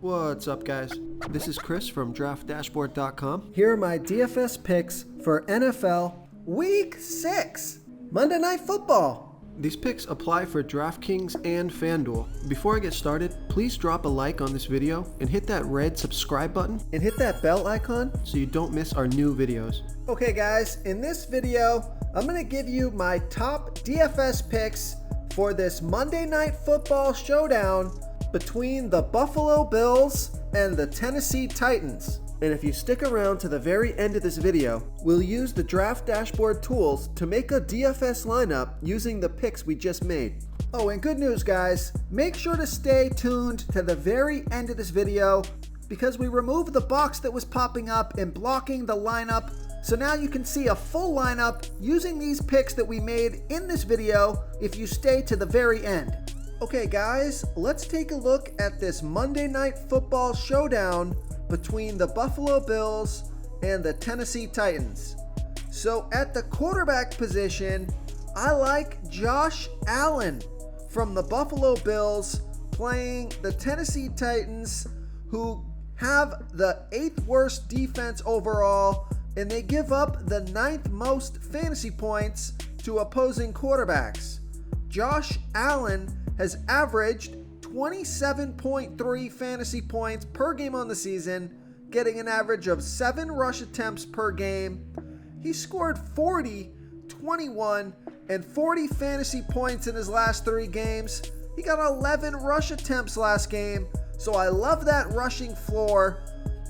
What's up, guys? This is Chris from DraftDashboard.com. Here are my DFS picks for NFL Week 6, Monday Night Football. These picks apply for DraftKings and FanDuel. Before I get started, please drop a like on this video and hit that red subscribe button And hit that bell icon so you don't miss our new videos. Okay guys, in this video, I'm going to give you my top DFS picks for this Monday Night Football showdown between the Buffalo Bills and the Tennessee Titans. And if you stick around to the very end of this video, we'll use the Draft Dashboard tools to make a DFS lineup using the picks we just made. Oh, and good news guys, make sure to stay tuned to the very end of this video because we removed the box that was popping up and blocking the lineup. So now you can see a full lineup using these picks that we made in this video if you stay to the very end. Okay guys, let's take a look at this Monday Night Football showdown between the Buffalo Bills and the Tennessee Titans. So at the quarterback position, I like Josh Allen from the Buffalo Bills playing the Tennessee Titans, who have the 8th worst defense overall, and they give up the 9th most fantasy points to opposing quarterbacks. Josh Allen has averaged 27.3 fantasy points per game on the season, getting an average of 7 rush attempts per game. He scored 40, 21, and 40 fantasy points in his last 3 games. He got 11 rush attempts last game, so I love that rushing floor.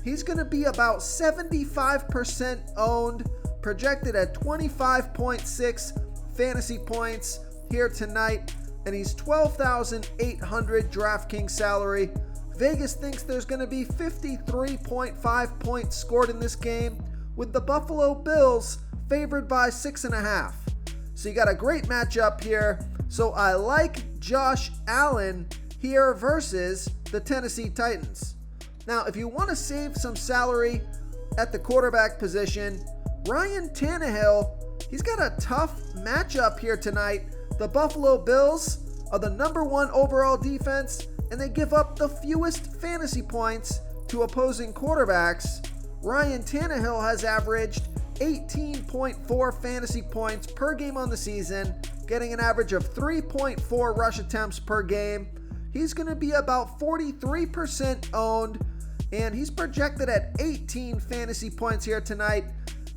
He's going to be about 75% owned, projected at 25.6 fantasy points here tonight, and he's 12,800 DraftKings salary. Vegas thinks there's going to be 53.5 points scored in this game, with the Buffalo Bills favored by 6.5. So you got a great matchup here. So I like Josh Allen here versus the Tennessee Titans. Now, if you want to save some salary at the quarterback position, Ryan Tannehill, he's got a tough matchup here tonight. The Buffalo Bills are the #1 overall defense, and they give up the fewest fantasy points to opposing quarterbacks. Ryan Tannehill has averaged 18.4 fantasy points per game on the season, getting an average of 3.4 rush attempts per game. He's going to be about 43% owned, and he's projected at 18 fantasy points here tonight.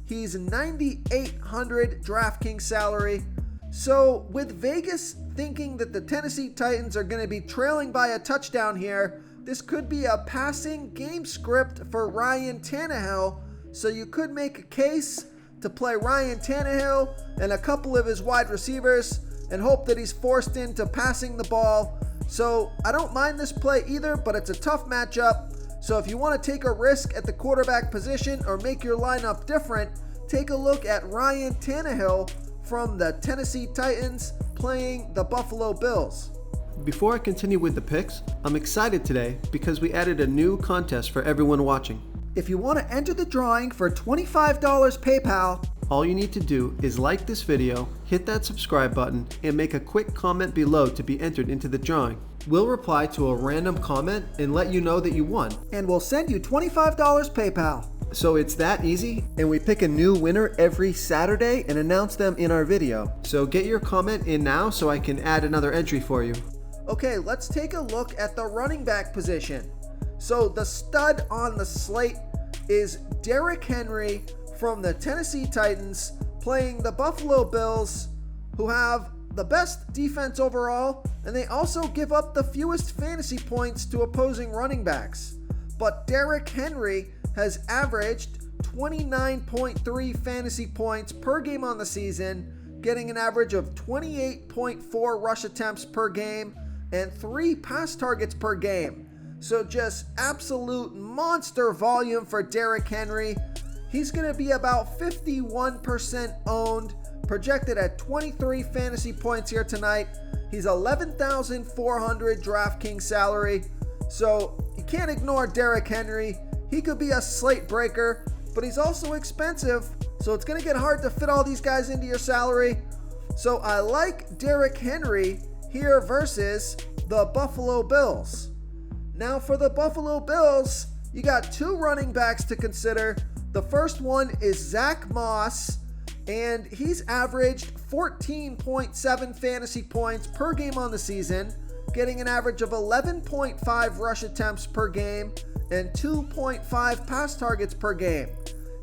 He's 9,800 DraftKings salary. So with Vegas thinking that the Tennessee Titans are going to be trailing by a touchdown here, this could be a passing game script for Ryan Tannehill. So you could make a case to play Ryan Tannehill and a couple of his wide receivers and hope that he's forced into passing the ball. So I don't mind this play either, but it's a tough matchup. So if you want to take a risk at the quarterback position or make your lineup different, take a look at Ryan Tannehill from the Tennessee Titans playing the Buffalo Bills. Before I continue with the picks, I'm excited today because we added a new contest for everyone watching. If you want to enter the drawing for $25 PayPal, all you need to do is like this video, hit that subscribe button, and make a quick comment below to be entered into the drawing. We'll reply to a random comment and let you know that you won. And we'll send you $25 PayPal. So it's that easy, and we pick a new winner every Saturday and announce them in our video. So get your comment in now so I can add another entry for you. Okay, let's take a look at the running back position. So the stud on the slate is Derrick Henry from the Tennessee Titans playing the Buffalo Bills, who have the best defense overall, and they also give up the fewest fantasy points to opposing running backs. But Derrick Henry has averaged 29.3 fantasy points per game on the season, getting an average of 28.4 rush attempts per game and 3 pass targets per game. So just absolute monster volume for Derrick Henry. He's going to be about 51% owned, projected at 23 fantasy points here tonight. He's 11,400 DraftKings salary. So you can't ignore Derrick Henry. He could be a slate breaker, but he's also expensive, so it's going to get hard to fit all these guys into your salary. So I like Derrick Henry here versus the Buffalo Bills. Now for the Buffalo Bills, you got two running backs to consider. The first one is Zach Moss, and he's averaged 14.7 fantasy points per game on the season, getting an average of 11.5 rush attempts per game and 2.5 pass targets per game.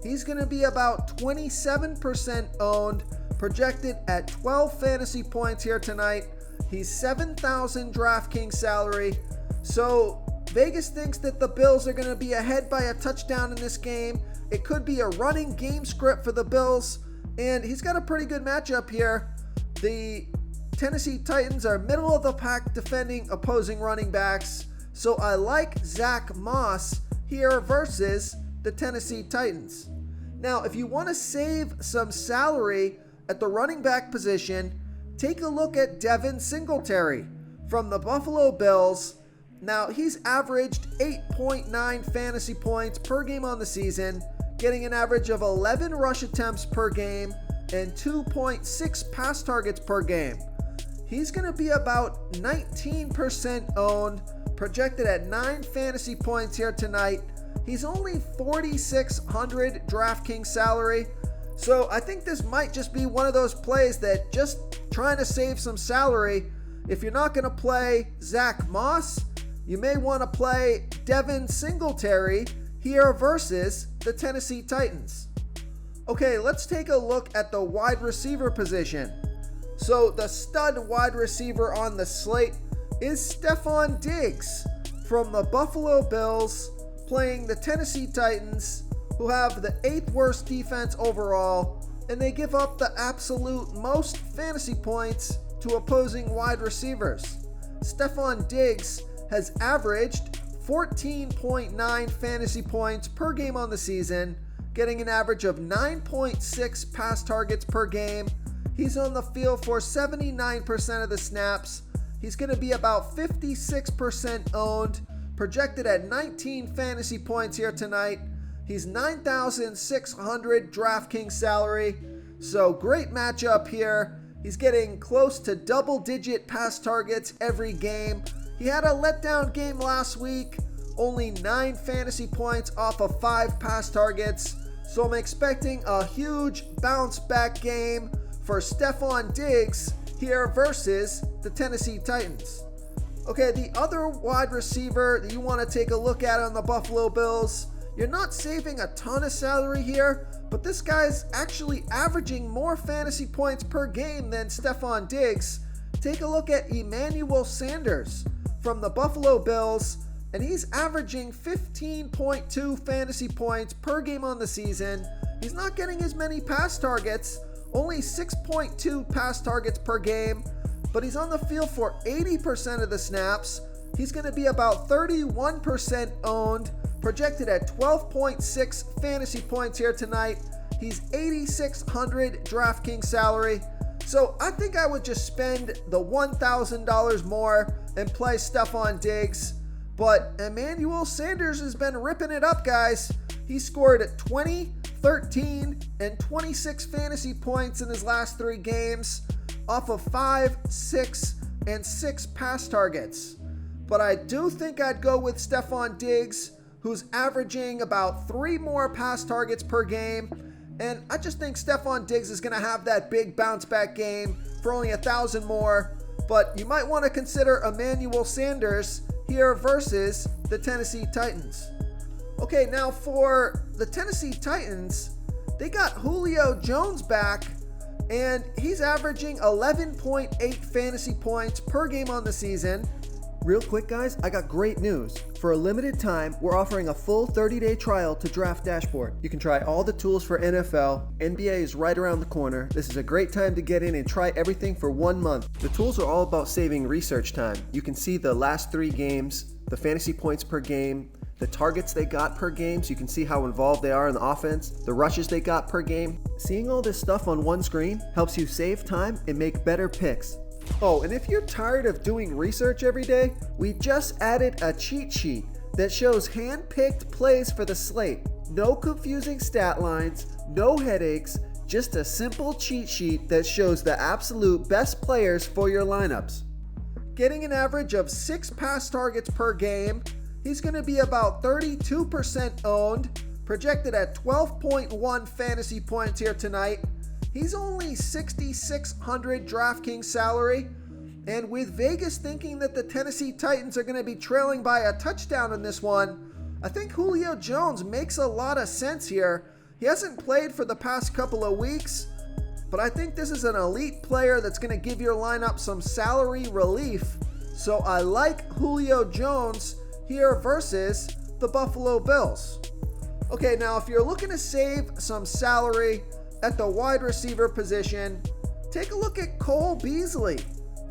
He's going to be about 27% owned, projected at 12 fantasy points here tonight. He's 7,000 DraftKings salary. So Vegas thinks that the Bills are going to be ahead by a touchdown in this game. It could be a running game script for the Bills, and he's got a pretty good matchup here. The Tennessee Titans are middle of the pack defending opposing running backs, so I like Zach Moss here versus the Tennessee Titans. Now, if you want to save some salary at the running back position, take a look at Devin Singletary from the Buffalo Bills. Now, he's averaged 8.9 fantasy points per game on the season, getting an average of 11 rush attempts per game and 2.6 pass targets per game. He's going to be about 19% owned, projected at 9 fantasy points here tonight. He's only 4,600 DraftKings salary, so I think this might just be one of those plays that just trying to save some salary. If you're not going to play Zach Moss, you may want to play Devin Singletary here versus the Tennessee Titans. Okay, let's take a look at the wide receiver position. So the stud wide receiver on the slate is Stefon Diggs from the Buffalo Bills, playing the Tennessee Titans, who have the 8th worst defense overall, and they give up the absolute most fantasy points to opposing wide receivers. Stefon Diggs has averaged 14.9 fantasy points per game on the season, getting an average of 9.6 pass targets per game. He's on the field for 79% of the snaps. He's going to be about 56% owned, projected at 19 fantasy points here tonight. He's 9,600 DraftKings salary, so great matchup here. He's getting close to double-digit pass targets every game. He had a letdown game last week, only 9 fantasy points off of 5 pass targets, so I'm expecting a huge bounce-back game for Stefon Diggs here versus the Tennessee Titans. Okay, the other wide receiver that you want to take a look at on the Buffalo Bills, you're not saving a ton of salary here, but this guy's actually averaging more fantasy points per game than Stefon Diggs. Take a look at Emmanuel Sanders from the Buffalo Bills, and he's averaging 15.2 fantasy points per game on the season. He's not getting as many pass targets, only 6.2 pass targets per game, but he's on the field for 80% of the snaps. He's going to be about 31% owned, projected at 12.6 fantasy points here tonight. He's 8,600 DraftKings salary. So I think I would just spend the $1,000 more and play Stefon Diggs. But Emmanuel Sanders has been ripping it up, guys. He scored 20, 13, and 26 fantasy points in his last 3 games off of 5, 6, and 6 pass targets. But I do think I'd go with Stefon Diggs, who's averaging about 3 more pass targets per game. And I just think Stefon Diggs is going to have that big bounce back game for only 1,000 more. But you might want to consider Emmanuel Sanders here versus the Tennessee Titans. Okay, now for the Tennessee Titans, they got Julio Jones back, and he's averaging 11.8 fantasy points per game on the season. Real quick, guys, I got great news. For a limited time, we're offering a full 30-day trial to Draft Dashboard. You can try all the tools for NFL. NBA is right around the corner. This is a great time to get in and try everything for 1 month. The tools are all about saving research time. You can see the last 3 games, the fantasy points per game, the targets they got per game, so you can see how involved they are in the offense, the rushes they got per game. Seeing all this stuff on one screen helps you save time and make better picks. Oh, and if you're tired of doing research every day, we just added a cheat sheet that shows hand-picked plays for the slate. No confusing stat lines, no headaches, just a simple cheat sheet that shows the absolute best players for your lineups. Getting an average of 6 pass targets per game, He's going to be about 32% owned, projected at 12.1 fantasy points here tonight. He's only 6,600 DraftKings salary. And with Vegas thinking that the Tennessee Titans are going to be trailing by a touchdown in this one, I think Julio Jones makes a lot of sense here. He hasn't played for the past couple of weeks, but I think this is an elite player that's going to give your lineup some salary relief. So I like Julio Jones here versus the Buffalo Bills. Okay, now if you're looking to save some salary at the wide receiver position, take a look at Cole Beasley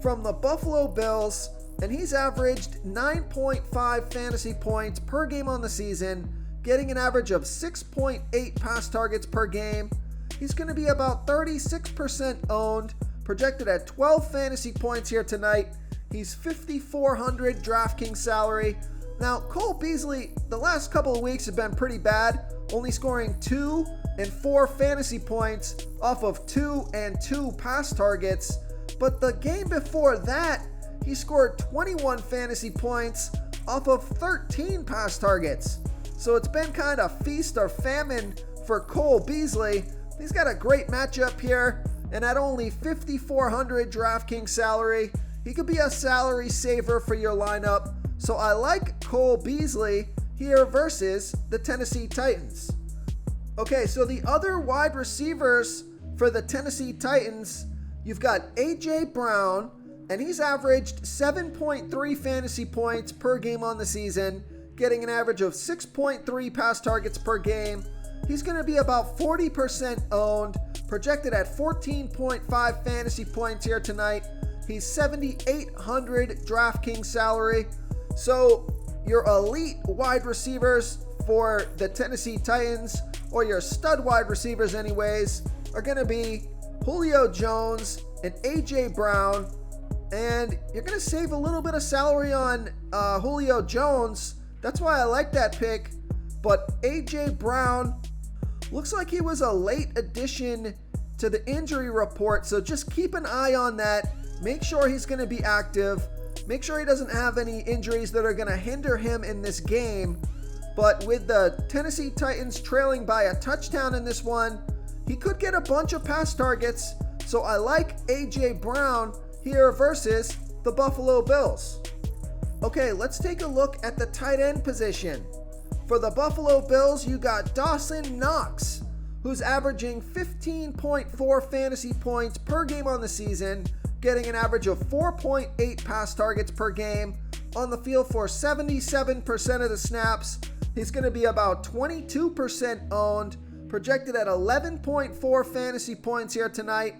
from the Buffalo Bills, and he's averaged 9.5 fantasy points per game on the season, getting an average of 6.8 pass targets per game. He's going to be about 36% owned, projected at 12 fantasy points here tonight. He's 5,400 DraftKings salary. Now, Cole Beasley, the last couple of weeks have been pretty bad, only scoring 2 and 4 fantasy points off of 2 and 2 pass targets. But the game before that, he scored 21 fantasy points off of 13 pass targets. So it's been kind of feast or famine for Cole Beasley. He's got a great matchup here, and at only 5,400 DraftKings salary, he could be a salary saver for your lineup. So I like Cole Beasley here versus the Tennessee Titans. Okay, so the other wide receivers for the Tennessee Titans, you've got A.J. Brown, and he's averaged 7.3 fantasy points per game on the season, getting an average of 6.3 pass targets per game. He's going to be about 40% owned, projected at 14.5 fantasy points here tonight. He's 7,800 DraftKings salary. So your elite wide receivers for the Tennessee Titans, or your stud wide receivers anyways, are going to be Julio Jones and A.J. Brown, and you're going to save a little bit of salary on Julio Jones. That's why I like that pick. But A.J. Brown looks like he was a late addition to the injury report, so just keep an eye on that. Make sure he's going to be active. Make sure he doesn't have any injuries that are going to hinder him in this game. But with the Tennessee Titans trailing by a touchdown in this one, he could get a bunch of pass targets, so I like A.J. Brown here versus the Buffalo Bills. Okay, let's take a look at the tight end position. For the Buffalo Bills, you got Dawson Knox, who's averaging 15.4 fantasy points per game on the season, getting an average of 4.8 pass targets per game, on the field for 77% of the snaps. He's going to be about 22% owned, projected at 11.4 fantasy points here tonight.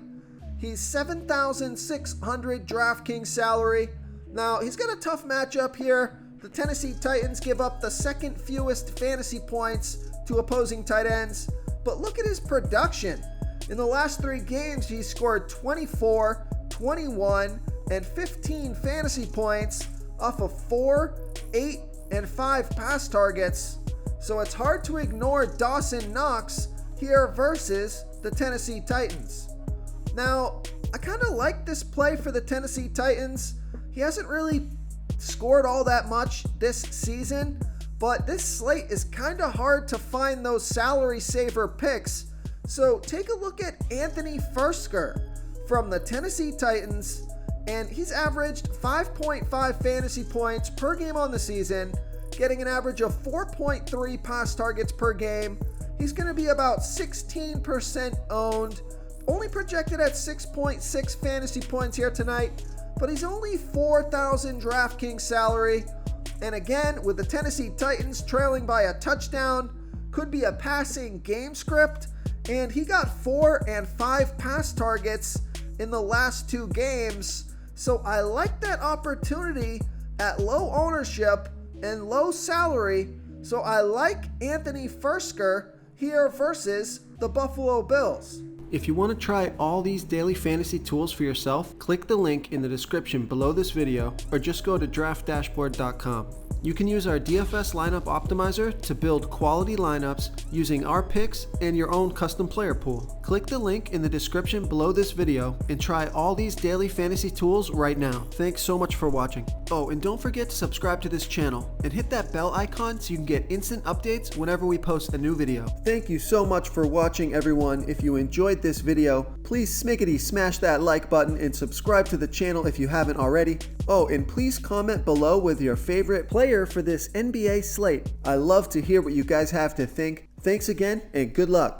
He's 7,600 DraftKings salary. Now, he's got a tough matchup here. The Tennessee Titans give up the second fewest fantasy points to opposing tight ends. But look at his production. In the last 3 games, he scored 24, 21, and 15 fantasy points off of 4, 8, and 5 pass targets. So it's hard to ignore Dawson Knox here versus the Tennessee Titans. Now, I kind of like this play for the Tennessee Titans. He hasn't really scored all that much this season, but this slate is kind of hard to find those salary saver picks. So take a look at Anthony Firkser from the Tennessee Titans, and he's averaged 5.5 fantasy points per game on the season, getting an average of 4.3 pass targets per game. He's going to be about 16% owned, only projected at 6.6 fantasy points here tonight, but he's only 4,000 DraftKings salary. And again, with the Tennessee Titans trailing by a touchdown, could be a passing game script, and he got 4 and 5 pass targets in the last 2 games. So I like that opportunity at low ownership and low salary. So I like Anthony Firkser here versus the Buffalo Bills. If you want to try all these daily fantasy tools for yourself, click the link in the description below this video, or just go to draftdashboard.com. You can use our DFS lineup optimizer to build quality lineups using our picks and your own custom player pool. Click the link in the description below this video and try all these daily fantasy tools right now. Thanks so much for watching. Oh, and don't forget to subscribe to this channel and hit that bell icon so you can get instant updates whenever we post a new video. Thank you so much for watching, everyone. If you enjoyed this video, please smickety smash that like button and subscribe to the channel if you haven't already. Oh, and please comment below with your favorite player for this NBA slate. I love to hear what you guys have to think. Thanks again, and good luck.